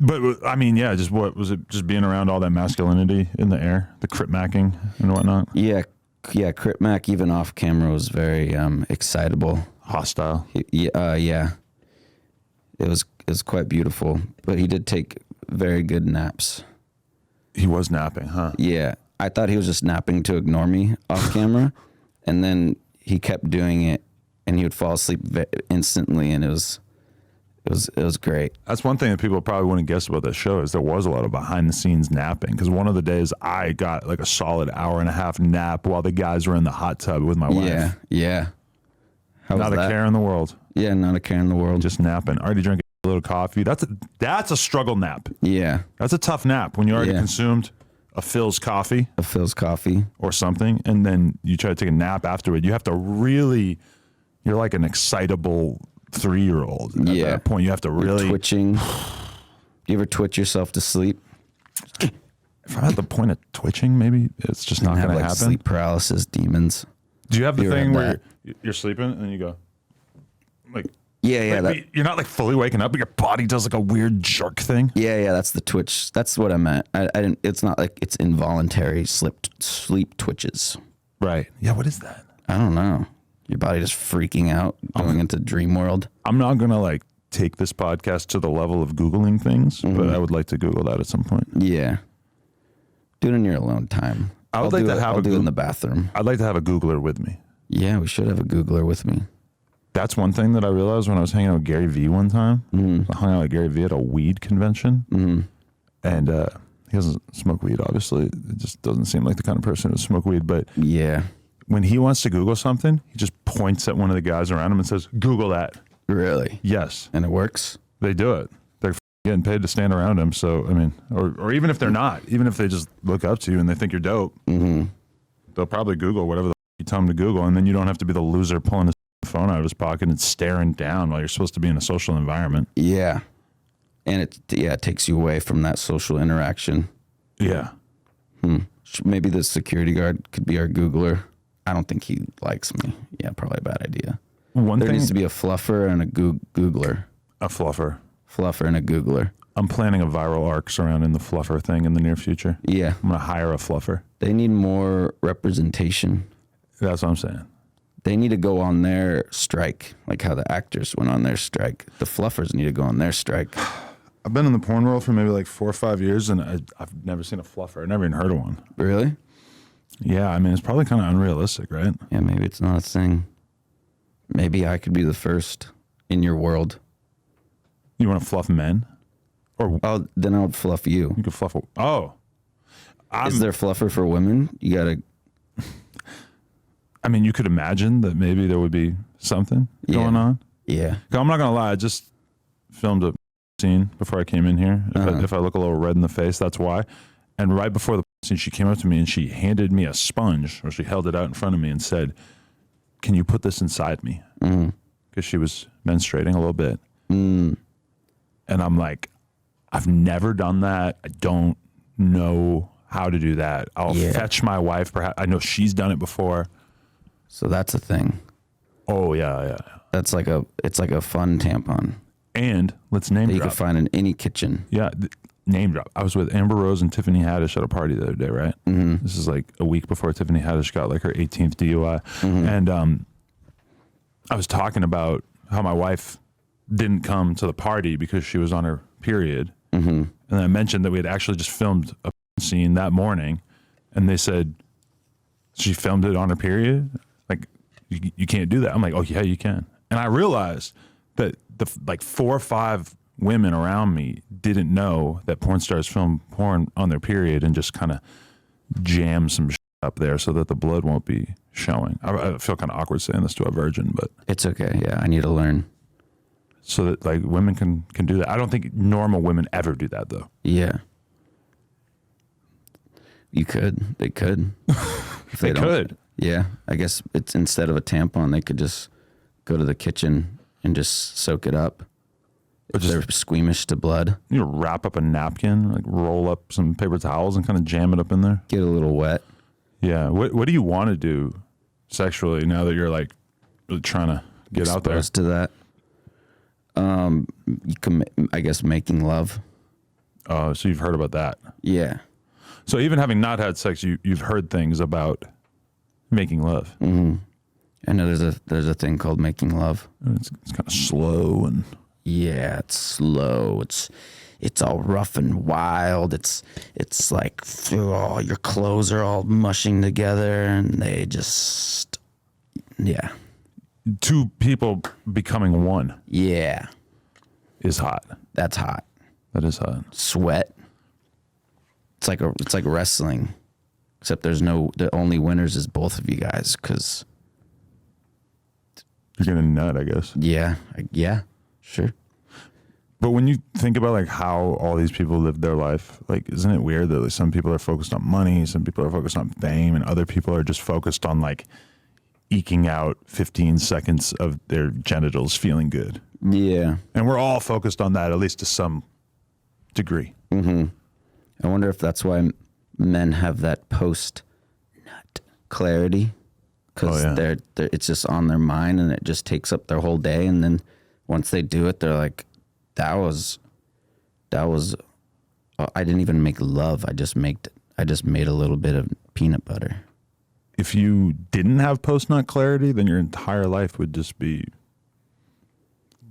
But I mean, yeah, just what was it? Just being around all that masculinity in the air, the crip macking and whatnot. Yeah, crip mac even off camera was very excitable, hostile. Yeah, it was quite beautiful. But he did take very good naps. He was napping, huh? Yeah, I thought he was just napping to ignore me off camera, and then he kept doing it, and he would fall asleep instantly, and it was great. That's one thing that people probably wouldn't guess about that show is there was a lot of behind the scenes napping. Because one of the days I got like a solid hour and a half nap while the guys were in the hot tub with my wife. Yeah. Not a care in the world. Yeah, not a care in the world. Just napping. Already drinking a little coffee. That's a struggle nap. Yeah. That's a tough nap when you already consumed a Phil's coffee. Or something. And then you try to take a nap afterward. You have to really, you're like an excitable 3-year-old. At that point, you have to really. You're twitching. Do you ever twitch yourself to sleep? If I'm at the point of twitching, maybe it's just not going to happen. Sleep paralysis demons. Do you have the thing where you're sleeping and you go, like, you're not like fully waking up, but your body does like a weird jerk thing? Yeah, that's the twitch. That's what I meant. I didn't. It's not like it's involuntary sleep twitches. Right. Yeah. What is that? I don't know. Your body just freaking out, going into dream world. I'm not going to like take this podcast to the level of Googling things, but I would like to Google that at some point. Yeah. Do it in your alone time. I'll do it in the bathroom. I'd like to have a Googler with me. Yeah, we should have a Googler with me. That's one thing that I realized when I was hanging out with Gary Vee one time. I hung out with Gary Vee at a weed convention. And he doesn't smoke weed, obviously. It just doesn't seem like the kind of person to smoke weed. But yeah. When he wants to Google something, he just points at one of the guys around him and says, Google that. Really? Yes. And it works? They do it. They're getting paid to stand around him. So, I mean, or even if they're not, even if they just look up to you and they think you're dope, they'll probably Google whatever you tell them to Google. And then you don't have to be the loser pulling his phone out of his pocket and staring down while you're supposed to be in a social environment. Yeah. And it takes you away from that social interaction. Yeah. Maybe the security guard could be our Googler. I don't think he likes me. Yeah, probably a bad idea. There needs to be a fluffer and a Googler. A fluffer. Fluffer and a Googler. I'm planning a viral arc surrounding the fluffer thing in the near future. Yeah. I'm going to hire a fluffer. They need more representation. That's what I'm saying. They need to go on their strike, like how the actors went on their strike. The fluffers need to go on their strike. I've been in the porn world for maybe like 4 or 5 years, and I've never seen a fluffer. I've never even heard of one. Really? Yeah, I mean, it's probably kind of unrealistic, right? Yeah, maybe it's not a thing. Maybe I could be the first in your world. You want to fluff men? Then I would fluff you. You could fluff. Is there fluffer for women? You gotta. I mean, you could imagine that maybe there would be something going on. Yeah. I'm not gonna lie. I just filmed a scene before I came in here. If I look a little red in the face, that's why. And right before the scene, she came up to me and she handed me a sponge, or she held it out in front of me and said, "Can you put this inside me?" Because she was menstruating a little bit. And I'm like, I've never done that. I don't know how to do that. I'll fetch my wife. Perhaps I know she's done it before. So that's a thing. Oh yeah. It's like a fun tampon. And let's name drop. You can find in any kitchen. Yeah, name drop. I was with Amber Rose and Tiffany Haddish at a party the other day, right? This is like a week before Tiffany Haddish got like her 18th DUI. And I was talking about how my wife didn't come to the party because she was on her period. And I mentioned that we had actually just filmed a scene that morning, and they said, she filmed it on her period? Like, you can't do that. I'm like, oh yeah, you can. And I realized that the like 4 or 5 women around me didn't know that porn stars film porn on their period and just kind of jam some shit up there so that the blood won't be showing. I feel kind of awkward saying this to a virgin, but it's okay. Yeah, I need to learn. So that like women can do that. I don't think normal women ever do that though. Yeah. You could. They could. If they could. Yeah. I guess it's instead of a tampon, they could just go to the kitchen and just soak it up. If they're squeamish to blood. You wrap up a napkin, like roll up some paper towels and kind of jam it up in there. Get a little wet. Yeah. What do you want to do sexually now that you're like really trying to get out there? Exposed to that. You can, I guess, making love. Oh, so you've heard about that. Yeah. So even having not had sex, you've heard things about making love. Mm-hmm. I know there's a thing called making love. It's kind of slow and yeah, it's slow. It's all rough and wild. It's like your clothes are all mushing together, and they just two people becoming one. Yeah, is hot. That's hot. That is hot. Sweat. It's like wrestling, except the only winners is both of you guys, because you're gonna nut, I guess. Yeah, sure. But when you think about like how all these people live their life, like, isn't it weird that like, some people are focused on money, some people are focused on fame, and other people are just focused on like eking out 15 seconds of their genitals feeling good. Yeah. And we're all focused on that, at least to some degree. Mm-hmm. I wonder if that's why men have that post-nut clarity, because they're it's just on their mind and it just takes up their whole day. And then once they do it, they're like, that was I didn't even make love. I just made a little bit of peanut butter. If you didn't have post-nut clarity, then your entire life would just be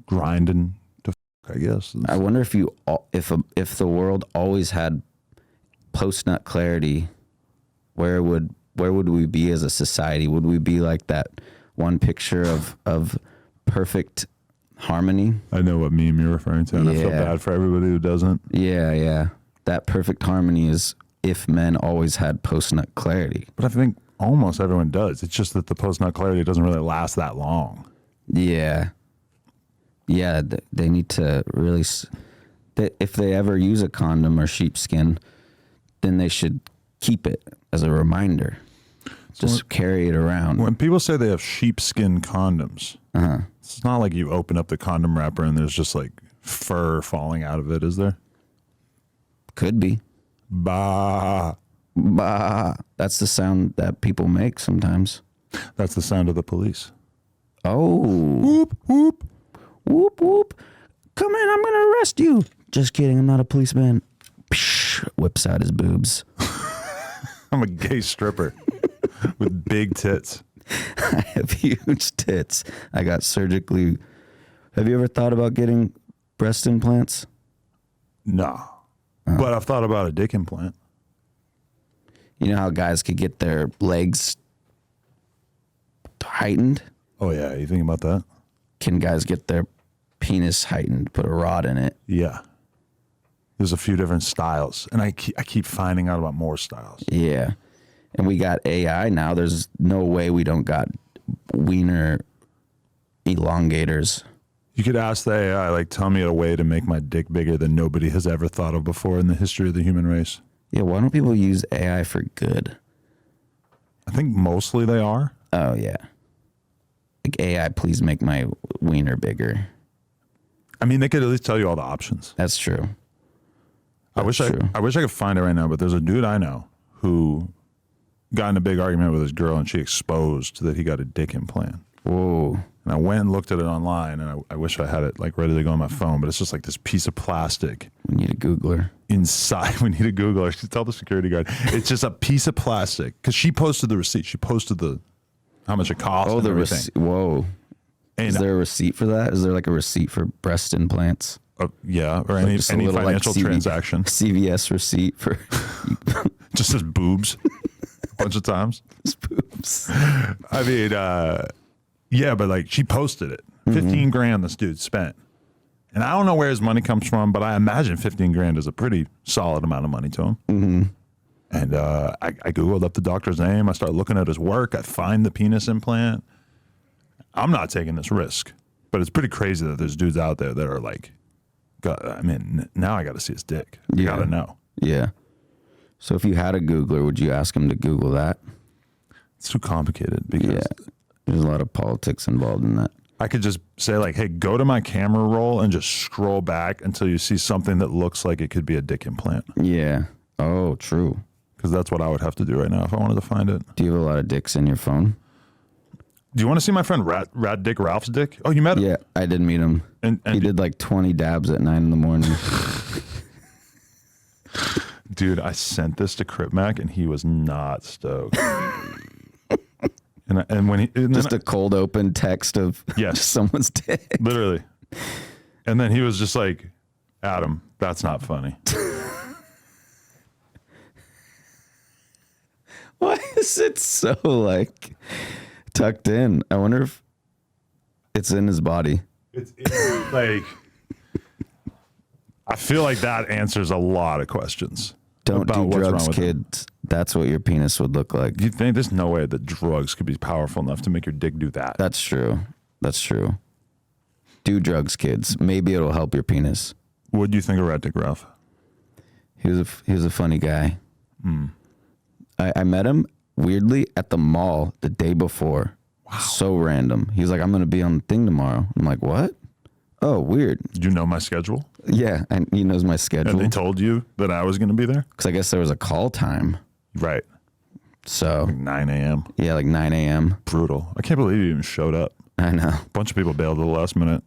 grinding to I guess. I wonder if if the world always had post-nut clarity, where would we be as a society? Would we be like that one picture of perfect harmony? I know what meme you're referring to, and I feel bad for everybody who doesn't. Yeah. That perfect harmony is if men always had post-nut clarity. But I think almost everyone does. It's just that the post-nut clarity doesn't really last that long. Yeah. Yeah, they need to really... If they ever use a condom or sheepskin, then they should keep it as a reminder. Just carry it around. When people say they have sheepskin condoms, it's not like you open up the condom wrapper and there's just like fur falling out of it, is there? Could be. Bah. That's the sound that people make sometimes. That's the sound of the police. Oh. Whoop, whoop. Whoop, whoop. Come in, I'm going to arrest you. Just kidding, I'm not a policeman. Psh, whips out his boobs. I'm a gay stripper with big tits. I have huge tits. I got surgically... Have you ever thought about getting breast implants? No. But I've thought about a dick implant. You know how guys could get their legs heightened? Oh, yeah. You think about that? Can guys get their penis heightened, put a rod in it? Yeah. There's a few different styles, and I keep finding out about more styles. Yeah. And we got AI now. There's no way we don't got wiener elongators. You could ask the AI, like, tell me a way to make my dick bigger than nobody has ever thought of before in the history of the human race. Yeah, why don't people use AI for good? I think mostly they are. Oh, yeah. Like, AI, please make my wiener bigger. I mean, they could at least tell you all the options. That's true. I wish I could find it right now, but there's a dude I know who got in a big argument with his girl, and she exposed that he got a dick implant. Whoa. And I went and looked at it online, and I wish I had it like ready to go on my phone, but it's just like this piece of plastic. We need a Googler. Inside, we need a Googler. She tell the security guard. It's just a piece of plastic, because she posted the receipt. She posted how much it cost. Oh, and the everything. receipt. Whoa. And is there a receipt for that? Is there like a receipt for breast implants? Yeah, or any financial transaction. CVS receipt for just as boobs a bunch of times. Just boobs. I mean, yeah, but like she posted it. 15 grand this dude spent. And I don't know where his money comes from, but I imagine 15 grand is a pretty solid amount of money to him. Mm-hmm. And I Googled up the doctor's name. I start looking at his work. I find the penis implant. I'm not taking this risk, but it's pretty crazy that there's dudes out there that are like, I mean, now I got to see his dick. I got to know. Yeah. So if you had a Googler, would you ask him to Google that? It's too complicated because there's a lot of politics involved in that. I could just say like, hey, go to my camera roll and just scroll back until you see something that looks like it could be a dick implant. Yeah. Oh, true. Because that's what I would have to do right now if I wanted to find it. Do you have a lot of dicks in your phone? Do you want to see my friend Rat Dick Ralph's dick? Oh, you met him? Yeah, I did meet him. And he did like 20 dabs at 9 in the morning. Dude, I sent this to Crip Mac and he was not stoked. and when he just a cold open text of yes, someone's dick. Literally. And then he was just like, Adam, that's not funny. Why is it so like tucked in? I wonder if it's in his body. It's like, I feel like that answers a lot of questions. Don't do drugs, kids. That's what your penis would look like. You think there's no way that drugs could be powerful enough to make your dick do that? That's true. That's true. Do drugs, kids. Maybe it'll help your penis. What do you think of Rat Dick Ralph? He was a funny guy. I met him weirdly at the mall the day before. Wow. So random. He was like, I'm going to be on the thing tomorrow. I'm like, what? Oh, weird. Did you know my schedule? Yeah, and he knows my schedule. And they told you that I was going to be there? Because I guess there was a call time. Right. So. Like 9 a.m. Yeah, like 9 a.m. Brutal. I can't believe you even showed up. I know. A bunch of people bailed at the last minute.